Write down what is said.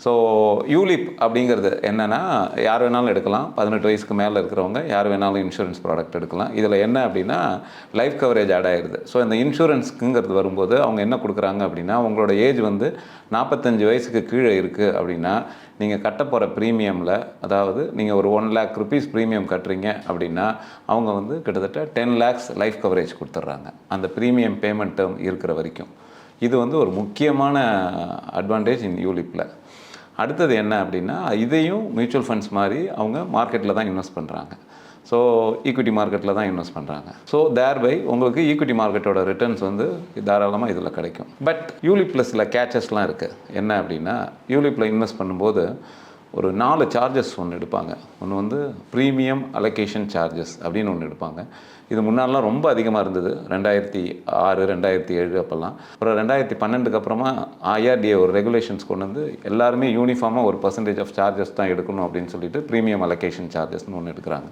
So ULIP அப்படிங்கிறது என்னென்னா யார் வேணாலும் எடுக்கலாம். 18 வயசுக்கு மேலே இருக்கிறவங்க யார் வேணாலும் இன்சூரன்ஸ் ப்ராடக்ட் எடுக்கலாம். இதில் என்ன அப்படின்னா லைஃப் கவரேஜ் ஆட் ஆகிடுது. ஸோ இந்த இன்சூரன்ஸுங்கிறது வரும்போது அவங்க என்ன கொடுக்குறாங்க அப்படின்னா, உங்களோட ஏஜ் வந்து 45 வயசுக்கு கீழே இருக்குது அப்படின்னா நீங்கள் கட்ட போகிற ப்ரீமியமில், அதாவது நீங்கள் ஒரு 1 lakh ருபீஸ் ப்ரீமியம் கட்டுறீங்க அப்படின்னா அவங்க வந்து கிட்டத்தட்ட 10 lakhs லைஃப் கவரேஜ் கொடுத்துட்றாங்க அந்த ப்ரீமியம் பேமெண்ட் டேர்ம் இருக்கிற வரைக்கும். இது வந்து ஒரு முக்கியமான அட்வான்டேஜ் இன் யூலிப்பில். அடுத்தது என்ன அப்படின்னா, இதையும் மியூச்சுவல் ஃபண்ட்ஸ் மாதிரி அவங்க மார்க்கெட்டில் தான் இன்வெஸ்ட் பண்ணுறாங்க. ஸோ ஈக்விட்டி மார்க்கெட்டில் தான் இன்வெஸ்ட் பண்ணுறாங்க. ஸோ தேர்பை உங்களுக்கு ஈக்விட்டி மார்க்கெட்டோட ரிட்டர்ன்ஸ் வந்து தாராளமாக இதில் கிடைக்கும். பட் யூலிப்பில் சில கேச்சஸ்லாம் இருக்குது. என்ன அப்படின்னா, யூலிப்பில் இன்வெஸ்ட் பண்ணும்போது ஒரு 4 சார்ஜஸ் ஒன்று எடுப்பாங்க. ஒன்று வந்து ப்ரீமியம் அலோகேஷன் சார்ஜஸ் அப்படின்னு ஒன்று எடுப்பாங்க. இது முன்னாடிலாம் ரொம்ப அதிகமாக இருந்தது. 2006 2007 அப்போல்லாம். அப்புறம் 2012க்கு அப்புறமா IRDA ஒரு ரெகுலேஷன்ஸ் கொண்டு வந்து எல்லாருமே யூனிஃபார்மாக ஒரு % ஆஃப் சார்ஜஸ் தான் எடுக்கணும் அப்படின்னு சொல்லிட்டு ப்ரீமியம் அலோகேஷன் சார்ஜஸ்னு ஒன்று எடுக்கிறாங்க.